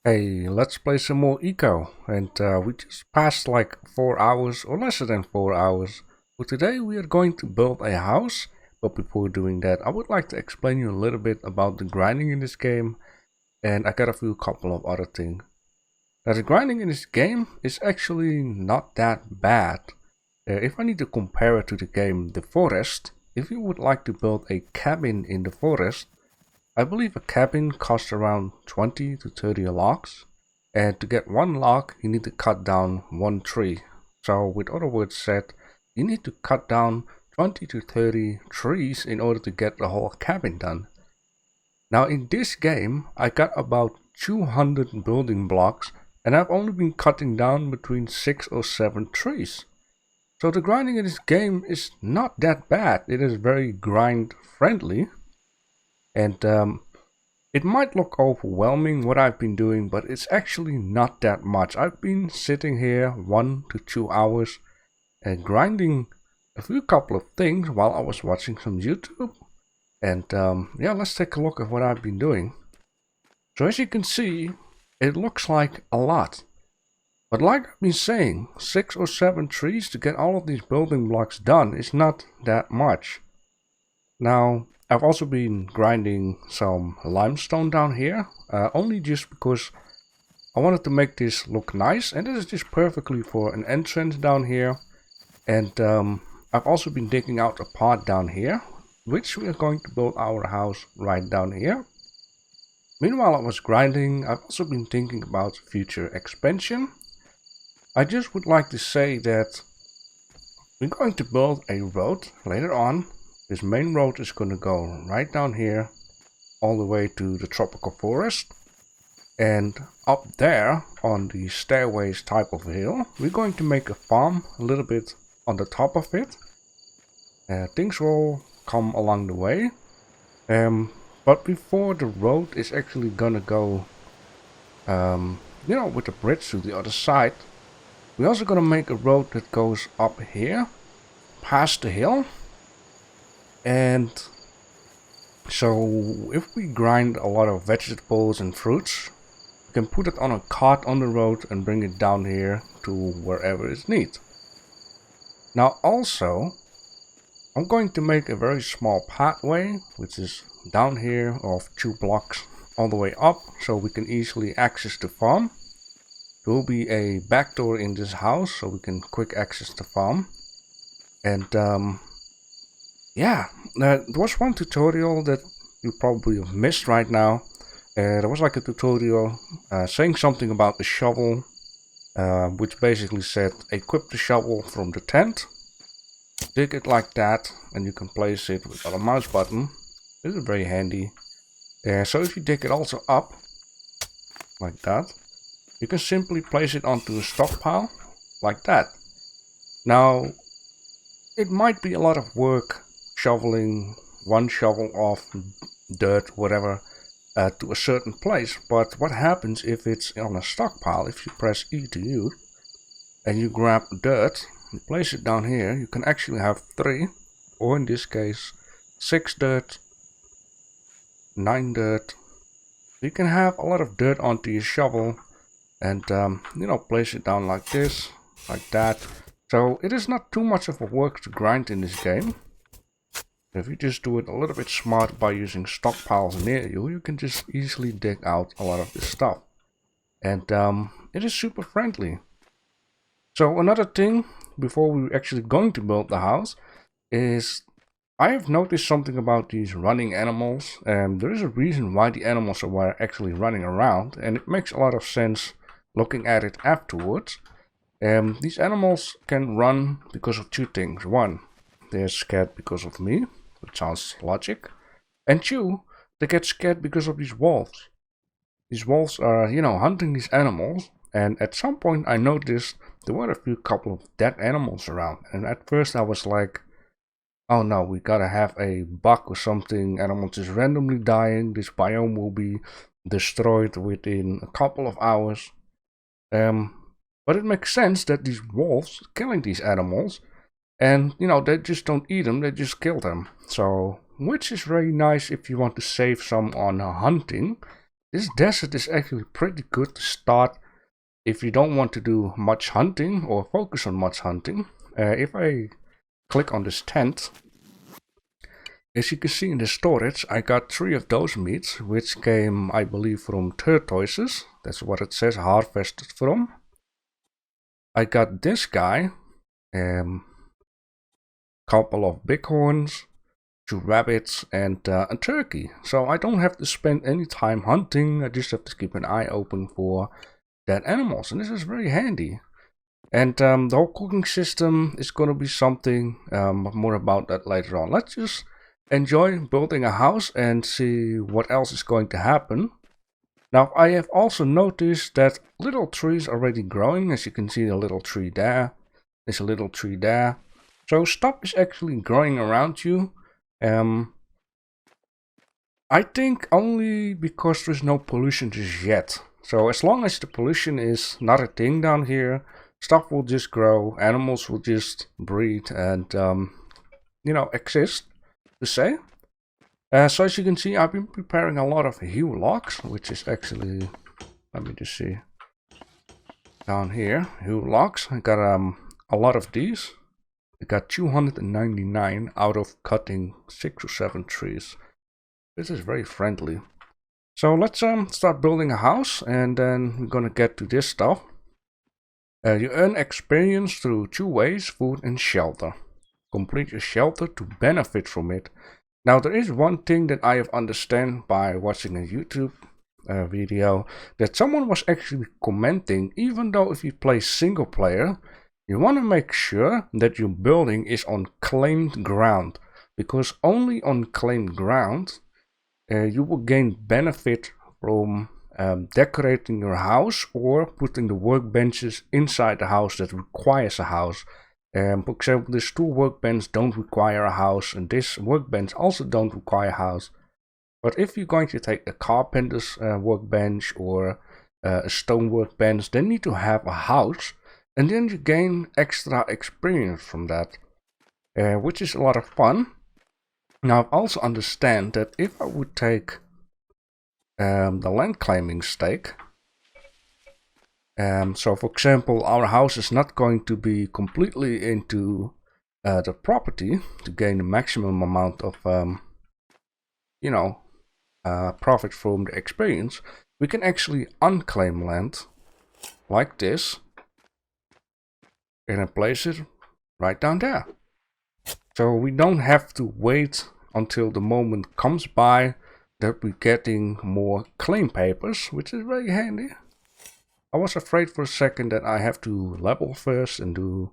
Hey, let's play some more Eco. And we just passed like 4 hours or less than 4 hours. For today we are going to build a house. But before doing that, I would like to explain you a little bit about the grinding in this game. And I got a few couple of other things. Now the grinding in this game is actually not that bad. If I need to compare it to the game The Forest, if you would like to build a cabin in the forest, I believe a cabin costs around 20 to 30 logs, and to get one log you need to cut down one tree. So with other words said, you need to cut down 20 to 30 trees in order to get the whole cabin done. Now in this game I got about 200 building blocks and I've only been cutting down between 6 or 7 trees. So the grinding in this game is not that bad. It is very grind friendly. And it might look overwhelming what I've been doing, but it's actually not that much. I've been sitting here 1 to 2 hours and grinding a few couple of things while I was watching some YouTube. And yeah, let's take a look at what I've been doing. So as you can see, it looks like a lot. But like I've been saying, 6 or 7 trees to get all of these building blocks done is not that much. Now, I've also been grinding some limestone down here, only just because I wanted to make this look nice, and this is just perfectly for an entrance down here. And I've also been digging out a part down here, which we are going to build our house right down here. Meanwhile I was grinding, I've also been thinking about future expansion. I just would like to say that we're going to build a road later on. This main road is going to go right down here, all the way to the tropical forest. And up there, on the stairways type of hill, we're going to make a farm a little bit on the top of it. Things will come along the way. But before the road is actually gonna go, with the bridge to the other side, we're also gonna make a road that goes up here, past the hill. And so if we grind a lot of vegetables and fruits, we can put it on a cart on the road and bring it down here to wherever it's needed. Now also, I'm going to make a very small pathway, which is down here of 2 blocks all the way up, so we can easily access the farm. There will be a back door in this house, so we can quick access the farm. And yeah, there was one tutorial that you probably have missed right now. There was like a tutorial saying something about the shovel, which basically said equip the shovel from the tent, dig it like that, and you can place it with a mouse button. This is very handy. So if you dig it also up, like that, you can simply place it onto a stockpile, like that. Now, it might be a lot of work shoveling one shovel of dirt, whatever, to a certain place, but what happens if it's on a stockpile? If you press E to use and you grab dirt and place it down here, you can actually have 3, or in this case 6 dirt, 9 dirt. You can have a lot of dirt onto your shovel and place it down like this, like that. So it is not too much of a work to grind in this game. If you just do it a little bit smart by using stockpiles near you, you can just easily dig out a lot of this stuff. And it is super friendly. So another thing, before we're actually going to build the house, is I have noticed something about these running animals. And there is a reason why the animals are actually running around, and it makes a lot of sense looking at it afterwards. These animals can run because of 2 things. 1, they're scared because of me, which sounds logic. And 2, they get scared because of these wolves. These wolves are, hunting these animals. And at some point I noticed there were a few couple of dead animals around. And at first I was like, oh no, we gotta have a bug or something. Animals just randomly dying. This biome will be destroyed within a couple of hours. But it makes sense that these wolves killing these animals, and they just don't eat them, they just kill them. So, which is very nice if you want to save some on hunting. This desert is actually pretty good to start if you don't want to do much hunting or focus on much hunting. If I click on this tent, as you can see in the storage, I got 3 of those meats, which came, I believe, from tortoises. That's what it says, harvested from. I got this guy, couple of bighorns, 2 rabbits, and a turkey. So I don't have to spend any time hunting. I just have to keep an eye open for dead animals, and this is very handy. And the whole cooking system is going to be something more about that later on. Let's just enjoy building a house and see what else is going to happen. Now, I have also noticed that little trees are already growing. As you can see, a little tree there. There's a little tree there. So stuff is actually growing around you. I think only because there's no pollution just yet. So as long as the pollution is not a thing down here, stuff will just grow, animals will just breed and, you know, exist, to say. So as you can see, I've been preparing a lot of hew logs, which is actually, let me just see, down here, hew logs. I got a lot of these. I got 299 out of cutting 6 or 7 trees. This is very friendly. So let's start building a house, and then we're gonna get to this stuff. You earn experience through 2 ways, food and shelter. Complete your shelter to benefit from it. Now there is one thing that I have understand by watching a YouTube video, that someone was actually commenting, even though if you play single player, you want to make sure that your building is on claimed ground, because only on claimed ground you will gain benefit from decorating your house or putting the workbenches inside the house that requires a house. For example, this 2 workbench don't require a house, and this workbench also don't require a house. But if you're going to take a carpenter's workbench or a stone workbench, they need to have a house, and then you gain extra experience from that, which is a lot of fun. Now I also understand that if I would take the land claiming stake, so for example, our house is not going to be completely into the property to gain the maximum amount of, you know, profit from the experience. We can actually unclaim land like this and place it right down there. So we don't have to wait until the moment comes by that we're getting more claim papers, which is very handy. I was afraid for a second that I have to level first and do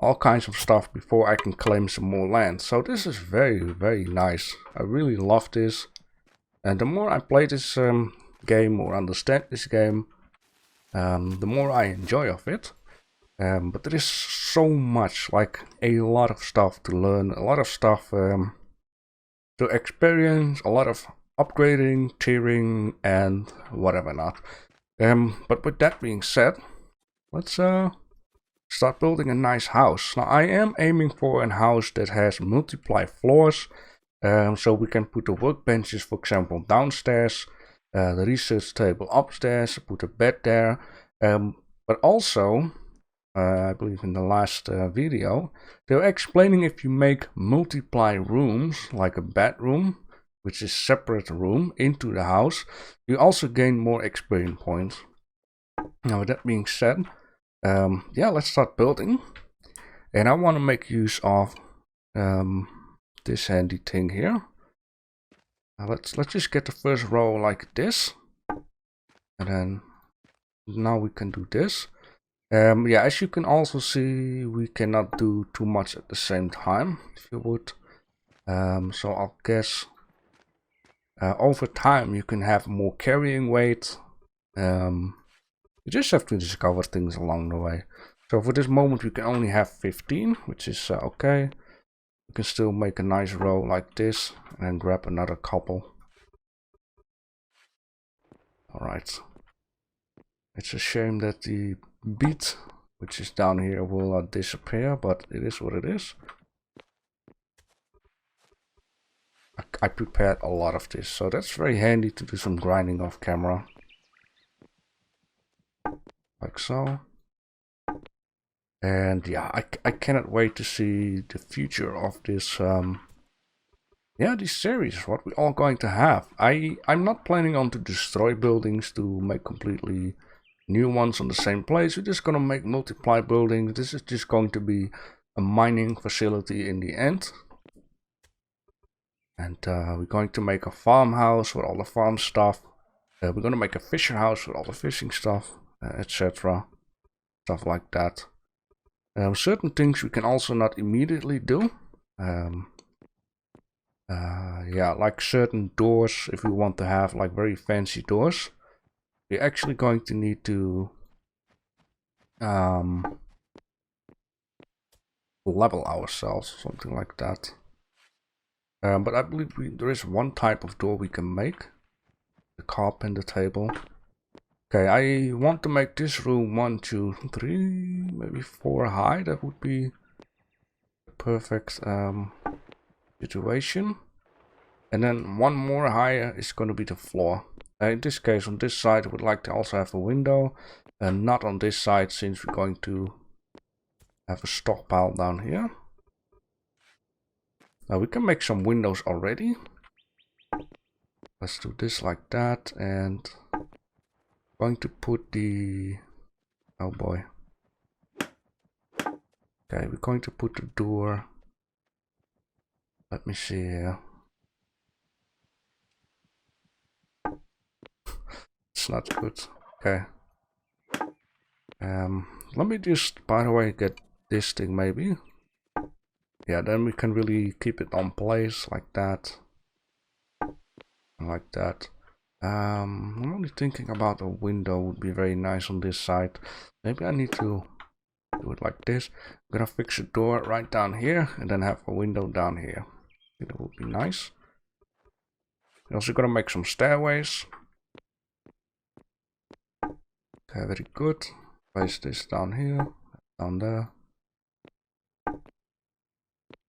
all kinds of stuff before I can claim some more land. So this is very, very nice. I really love this. And the more I play this game or understand this game, the more I enjoy of it. But there is so much, like a lot of stuff to learn, a lot of stuff to experience, a lot of upgrading, tiering, and whatever not. But with that being said, let's start building a nice house. Now I am aiming for a house that has multiple floors, so we can put the workbenches, for example, downstairs, the research table upstairs, put a bed there, but also, I believe in the last video, they were explaining if you make multiply rooms, like a bedroom, which is separate room, into the house, you also gain more experience points. Now with that being said, yeah, let's start building. And I want to make use of this handy thing here. Let's just get the first row like this, and then now we can do this. Yeah, as you can also see, we cannot do too much at the same time, if you would. So I'll guess over time you can have more carrying weight. You just have to discover things along the way. So for this moment we can only have 15, which is okay. You can still make a nice row like this and grab another couple. Alright. It's a shame that the beat, which is down here, will disappear, but it is what it is. I prepared a lot of this, so that's very handy to do some grinding off camera. Like so. And yeah, I cannot wait to see the future of this this series, what we're all going to have. I'm not planning on to destroy buildings to make completely new ones on the same place. We're just gonna make multiply buildings. This is just going to be a mining facility in the end. And we're going to make a farmhouse with all the farm stuff. We're gonna make a fisher house with all the fishing stuff, etc. Stuff like that. Certain things we can also not immediately do. Yeah, like certain doors, if we want to have like very fancy doors, we're actually going to need to level ourselves, something like that. But I believe there is one type of door we can make, the carpenter table. Okay, I want to make this room 1, 2, 3, maybe 4 high. That would be the perfect situation. And then one more higher is going to be the floor. In this case, on this side, I would like to also have a window, and not on this side, since we're going to have a stockpile down here. Now we can make some windows already. Let's do this like that, and going to put the, oh boy. Okay, we're going to put the door. Let me see here. It's not good. Okay. Let me just, by the way, get this thing maybe. Yeah, then we can really keep it on place like that. Like that. I'm only thinking about a window would be very nice on this side. Maybe I need to do it like this. I'm gonna fix a door right down here and then have a window down here. I think that would be nice. I'm also gonna make some stairways. Okay, very good. Place this down here, down there.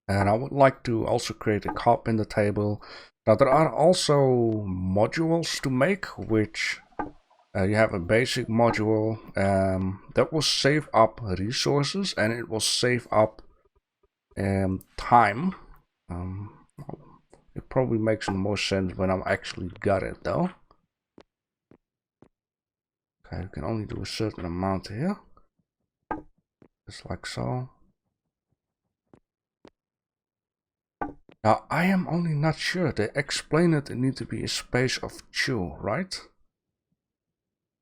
And I would like to also create a carpenter table. Now there are also modules to make, which you have a basic module that will save up resources and it will save up time. It probably makes more sense when I actually got it though. Okay, you can only do a certain amount here. Just like so. Now, I am only not sure. They explain it need to be a space of 2, right?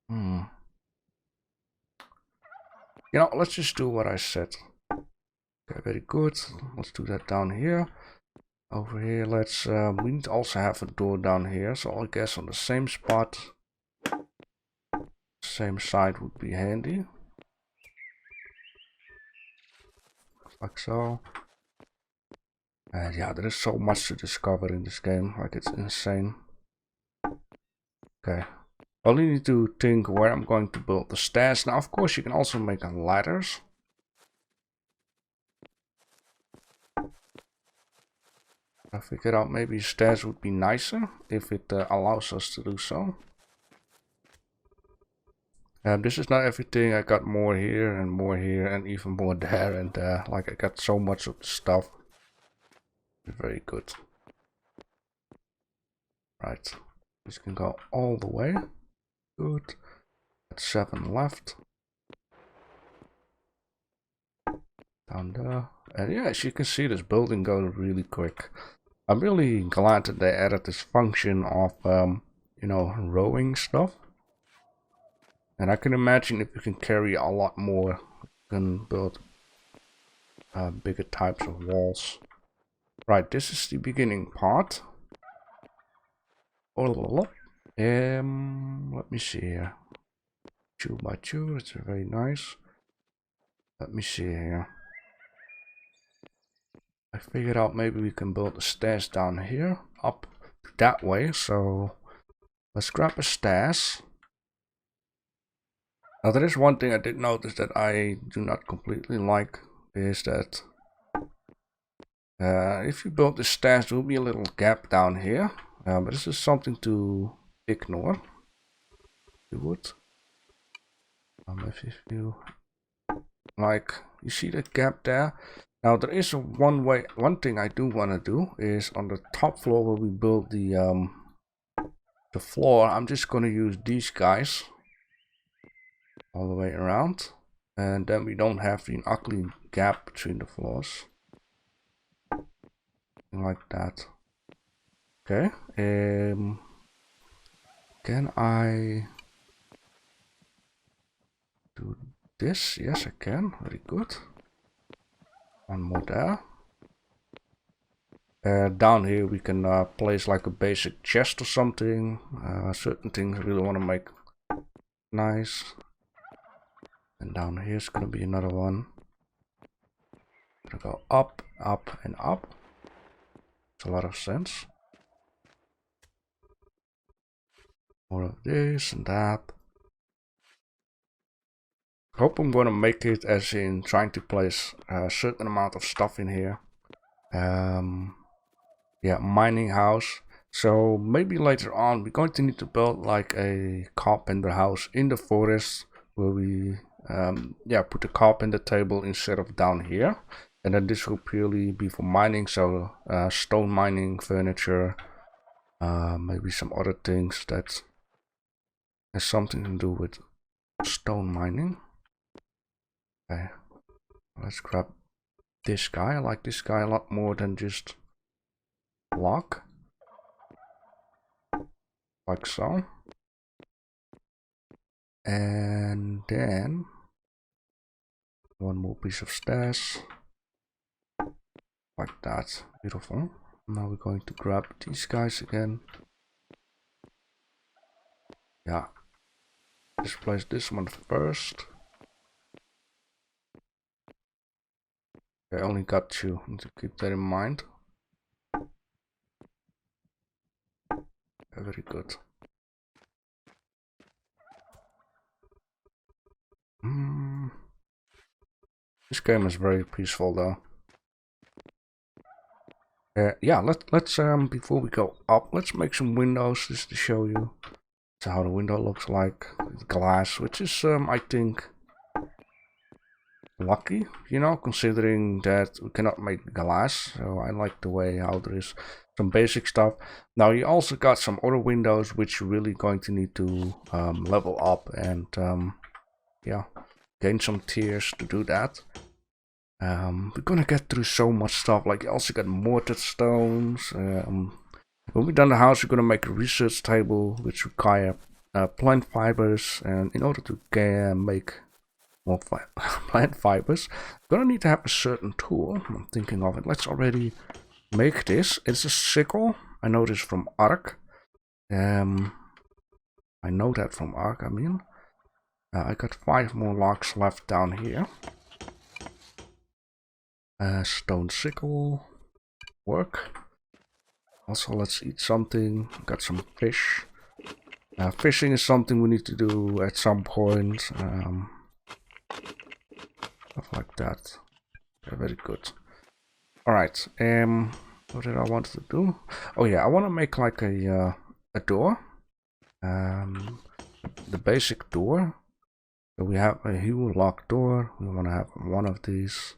You know, let's just do what I said. Okay, very good. Let's do that down here. Over here, let's, we need to also have a door down here. So I guess on the same spot, same side would be handy. Like so. And yeah, there is so much to discover in this game, like it's insane. Okay, I only need to think where I'm going to build the stairs. Now, of course, you can also make ladders. I figured out maybe stairs would be nicer if it allows us to do so. This is not everything. I got more here and even more there and there. Like I got so much of the stuff. Very good. Right, this can go all the way. Good. Got 7 left. Down there. And yeah, as you can see, this building goes really quick. I'm really glad that they added this function of, you know, rowing stuff. And I can imagine if you can carry a lot more, you can build bigger types of walls. Right, this is the beginning part. Let me see here. 2 by 2, it's very nice. Let me see here. I figured out maybe we can build the stairs down here, up that way. So let's grab a stairs. Now there is one thing I did notice that I do not completely like, is that If you build the stairs, there will be a little gap down here, but this is something to ignore. You would. If you like, you see the gap there. Now there is one thing I do want to do is on the top floor where we build the floor. I'm just going to use these guys all the way around, and then we don't have the ugly gap between the floors. Like that. Okay. Can I do this? Yes, I can. Very good. One more there. Down here we can place like a basic chest or something. Certain things I really want to make nice. And down here is gonna be another one. Gonna go up, up, and up. It's a lot of sense. More of this and that. I hope I'm gonna make it as in trying to place a certain amount of stuff in here. Yeah, mining house. So maybe later on we're going to need to build like a carpenter house in the forest where we put the carpenter table instead of down here. And then this will purely be for mining, so stone mining, furniture, maybe some other things that has something to do with stone mining. Okay, let's grab this guy. I like this guy a lot more than just block. Like so. And then one more piece of stairs. Like that. Beautiful. Now we're going to grab these guys again. Yeah. Just place this one first. I only got two. Need to keep that in mind. Very good. This game is very peaceful though. Yeah, let's before we go up, let's make some windows just to show you how the window looks like with glass, which is I think lucky, you know, considering that we cannot make glass. So I like the way how there is some basic stuff. Now you also got some other windows which you're really going to need to level up and yeah, gain some tiers to do that. We're gonna get through so much stuff. Like you also got mortared stones. When we're done the house, we're gonna make a research table which require plant fibers, and in order to make more plant fibers, we're gonna need to have a certain tool. I'm thinking of it. Let's already make this. It's a sickle. I know this from Ark. I know that from Ark. I mean, I got 5 more logs left down here. Stone sickle work. Also, let's eat something. Got some fish. Fishing is something we need to do at some point. Stuff like that. Okay, very good. Alright, what did I want to do? Oh yeah, I want to make like a door. The basic door. So we have a hue lock door. We want to have one of these.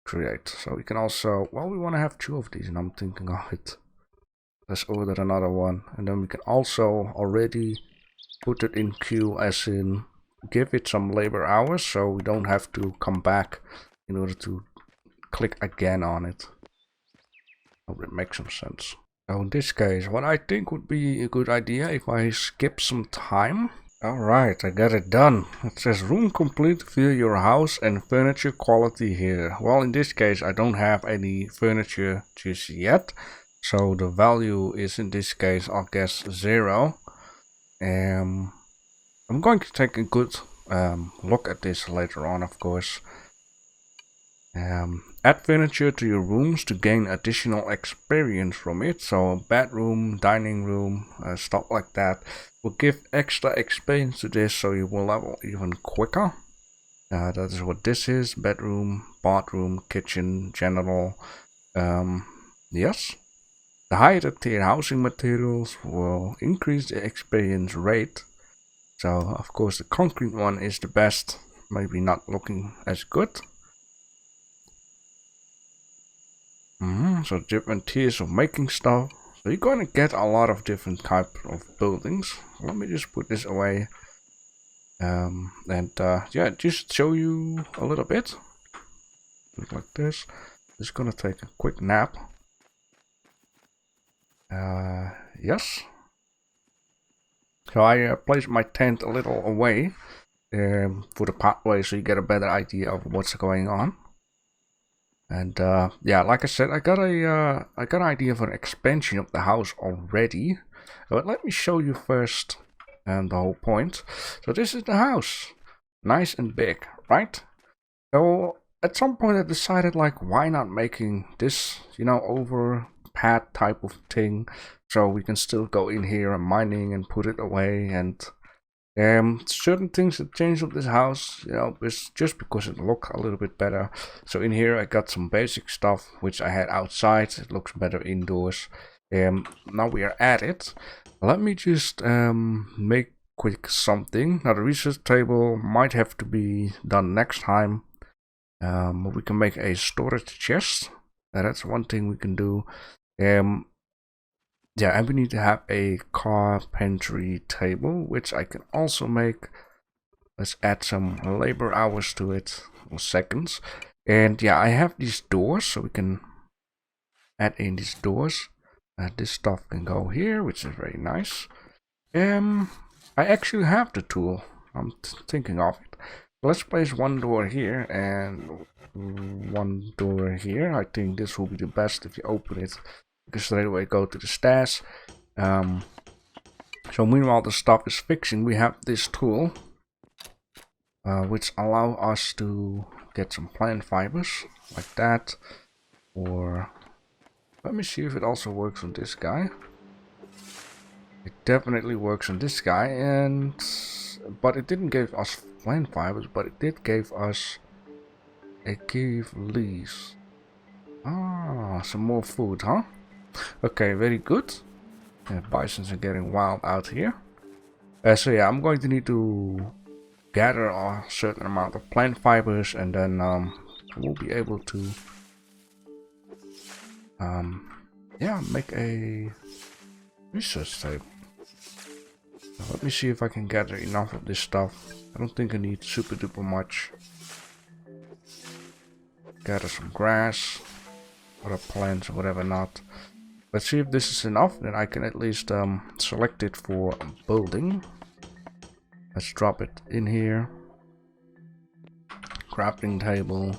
Create. So we can also, well, we want to have 2 of these, and I'm thinking of it. Let's order another one, and then we can also already put it in queue, as in give it some labor hours, so we don't have to come back in order to click again on it. Hope it makes some sense. So in this case, what I think would be a good idea if I skip some time. Alright, I got it done. It says room complete, view your house and furniture quality here. Well, in this case I don't have any furniture just yet. So the value is in this case, I guess, 0. I'm going to take a good look at this later on, of course. Add furniture to your rooms to gain additional experience from it. So bedroom, dining room, stuff like that will give extra experience to this, so you will level even quicker. That is what this is: bedroom, bathroom, kitchen, general, Yes. The higher tier housing materials will increase the experience rate. So of course the concrete one is the best, maybe not looking as good. So different tiers of making stuff. So you're going to get a lot of different types of buildings. Let me just put this away. Yeah, just show you a little bit. Look like this. Just gonna take a quick nap. Yes. So I placed my tent a little away for the pathway, so you get a better idea of what's going on. And yeah, like I said, I got an idea for an expansion of the house already. But let me show you first the whole point. So this is the house, nice and big, right? So at some point I decided, like, why not making this, overpad type of thing, so we can still go in here and mining and put it away. And certain things that changed with this house, just because it looked a little bit better. So in here I got some basic stuff which I had outside. It looks better indoors. Now we are at it. Let me just make quick something. Now the research table might have to be done next time. But we can make a storage chest. That's one thing we can do. Yeah, and we need to have a carpentry table, which I can also make. Let's add some labor hours to it, or seconds. And yeah, I have these doors, so we can add in these doors. This stuff can go here, which is very nice. I actually have the tool. I'm thinking of it. Let's place one door here and one door here. I think this will be the best if you open it. You can straight away go to the stairs. So meanwhile the stuff is fixing, we have this tool, which allow us to get some plant fibers like that. Or let me see if it also works on this guy. It definitely works on this guy, but it didn't give us plant fibers, but it did give us a cave leaves. Ah, some more food, huh? Okay, very good. Bisons are getting wild out here. So yeah, I'm going to need to gather a certain amount of plant fibers, and then we'll be able to yeah, make a research table. So let me see if I can gather enough of this stuff. I don't think I need super duper much. Gather some grass, other plants or whatever not. Let's see if this is enough, then I can at least select it for building. Let's drop it in here. Crafting table,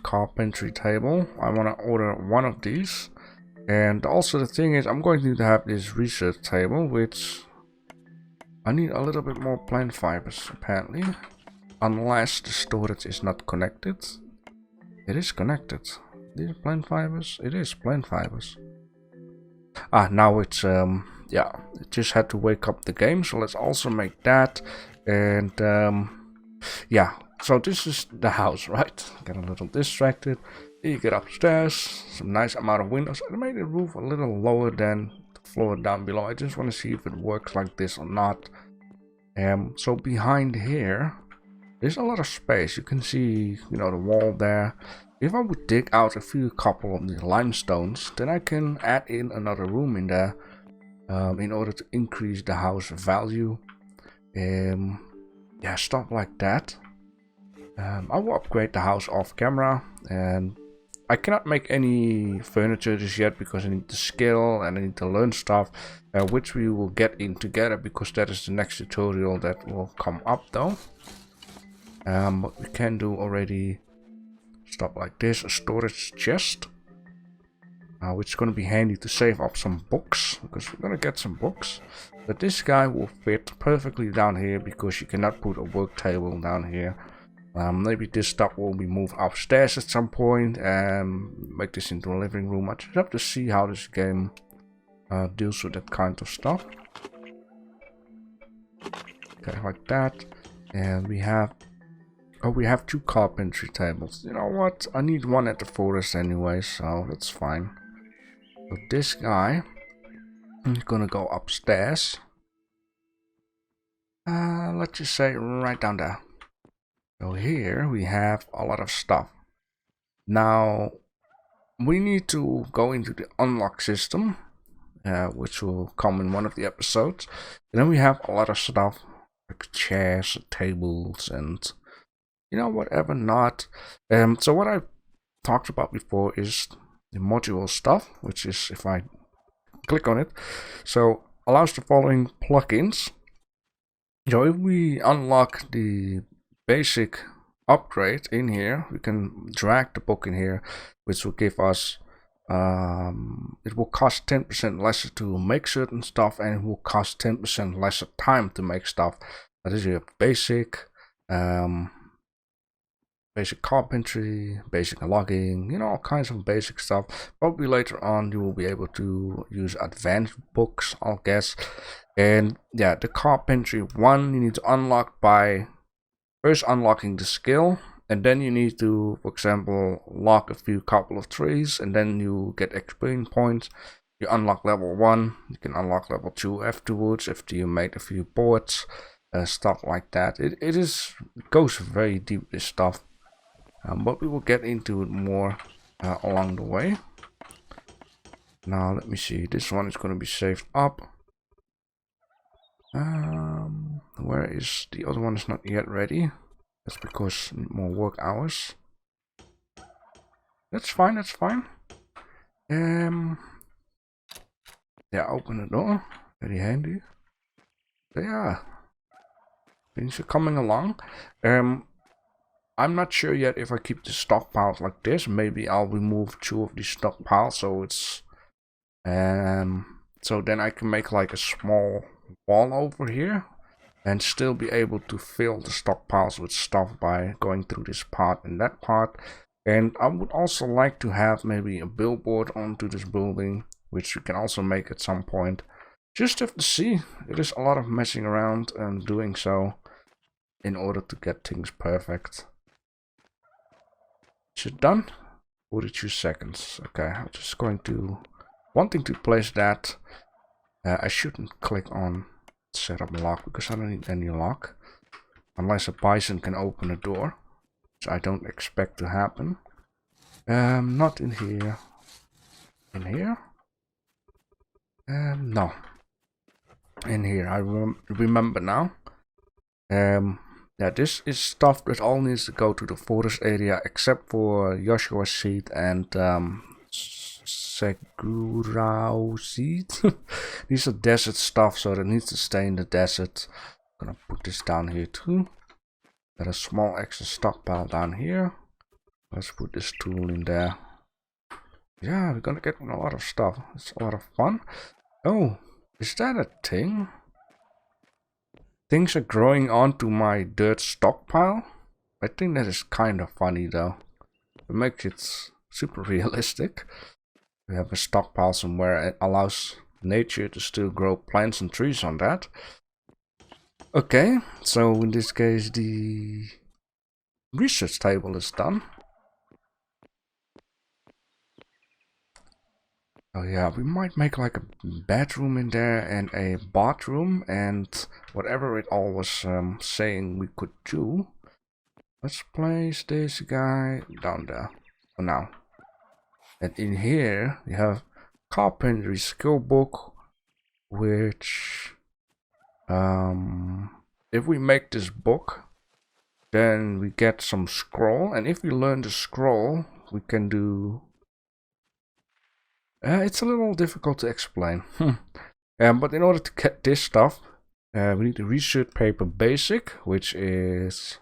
carpentry table. I want to order one of these. And also the thing is, I'm going to need to have this research table, which I need a little bit more plant fibers apparently. Unless the storage is not connected. It is connected. These plant fibers? It is plant fibers. Ah, now it's yeah, it just had to wake up the game, so let's also make that. And yeah, so this is the house, right? Get a little distracted. You get upstairs, some nice amount of windows. I made the roof a little lower than the floor down below. I just want to see if it works like this or not. So behind here, there's a lot of space. You can see, the wall there. If I would dig out a couple of the limestones, then I can add in another room in there in order to increase the house value. Yeah, stuff like that. I will upgrade the house off camera, and I cannot make any furniture just yet because I need the skill and I need to learn stuff, which we will get in together because that is the next tutorial that will come up though. But we can do already stuff like this, a storage chest, which is going to be handy to save up some books, because we're going to get some books. But this guy will fit perfectly down here because you cannot put a work table down here. Maybe this stuff will be moved upstairs at some point and make this into a living room. I just have to see how this game deals with that kind of stuff. Okay, like that. And we have Oh, we have 2 carpentry tables. You know what? I need one at the forest anyway, so that's fine. So this guy is gonna go upstairs. Let's just say right down there. So here we have a lot of stuff. Now we need to go into the unlock system, which will come in one of the episodes. And then we have a lot of stuff like chairs, tables, and you know whatever not. So what I talked about before is the module stuff, which is if I click on it, so allows the following plugins. So if we unlock the basic upgrade in here, we can drag the book in here, which will give us it will cost 10% less to make certain stuff, and it will cost 10% less time to make stuff. That is your basic basic carpentry, basic logging, you know, all kinds of basic stuff. Probably later on you will be able to use advanced books, I'll guess. And yeah, the carpentry one you need to unlock by first unlocking the skill, and then you need to, for example, lock a couple of trees, and then you get experience points. You unlock level 1, you can unlock level 2 afterwards after you made a few boards, stuff like that. It goes very deep, this stuff. But we will get into it more along the way. Now let me see, this one is going to be saved up. Where is the other one? Is not yet ready. That's because I need more work hours. That's fine, that's fine. Yeah, open the door. Very handy. They are. Things are coming along. I'm not sure yet if I keep the stockpiles like this. Maybe I'll remove 2 of these stockpiles, so it's so then I can make like a small wall over here and still be able to fill the stockpiles with stuff by going through this part and that part. And I would also like to have maybe a billboard onto this building, which you can also make at some point. Just have to see. It is a lot of messing around and doing so in order to get things perfect. Is it done? 42 seconds. Okay, I'm just going to wanting to place that. I shouldn't click on set up lock because I don't need any lock unless a bison can open a door, which I don't expect to happen. Not in here. In here? No. In here. I remember now. Yeah, this is stuff that all needs to go to the forest area except for Joshua's seed and Segurao seed. These are desert stuff, so that needs to stay in the desert. I'm gonna put this down here too. Got a small extra stockpile down here. Let's put this tool in there. Yeah, we're gonna get a lot of stuff. It's a lot of fun. Oh, is that a thing? Things are growing onto my dirt stockpile. I think that is kind of funny though. It makes it super realistic. We have a stockpile somewhere. It allows nature to still grow plants and trees on that. Okay, so in this case the research table is done. Oh yeah, we might make like a bedroom in there and a bathroom and whatever it all was saying we could do. Let's place this guy down there for now. And in here we have carpentry skill book, which if we make this book, then we get some scroll, and if we learn the scroll, we can do. It's a little difficult to explain. But in order to get this stuff, we need a research paper basic, which is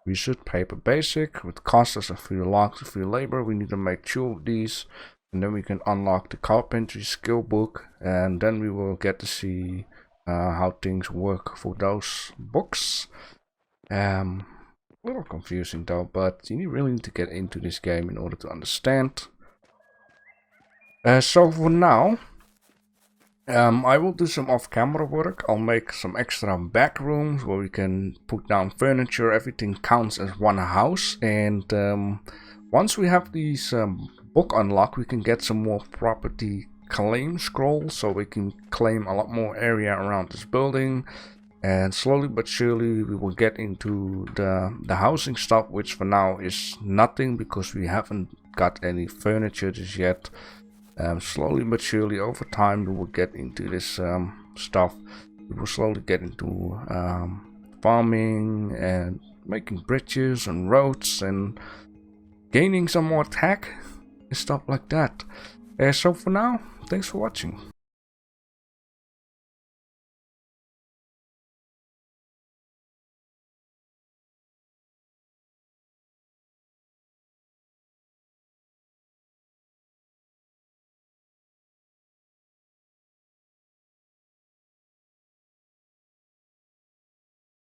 research paper basic, which costs us a few logs, a few labor. We need to make 2 of these, and then we can unlock the carpentry skill book, and then we will get to see how things work for those books. A little confusing though, but you really need to get into this game in order to understand. So for now, I will do some off-camera work. I'll make some extra back rooms where we can put down furniture. Everything counts as one house. And once we have these book unlocked, we can get some more property claim scrolls, so we can claim a lot more area around this building. And slowly but surely we will get into the housing stuff, which for now is nothing because we haven't got any furniture just yet. Slowly but surely over time we will get into this stuff. We will slowly get into farming and making bridges and roads and gaining some more tech and stuff like that. So for now, thanks for watching.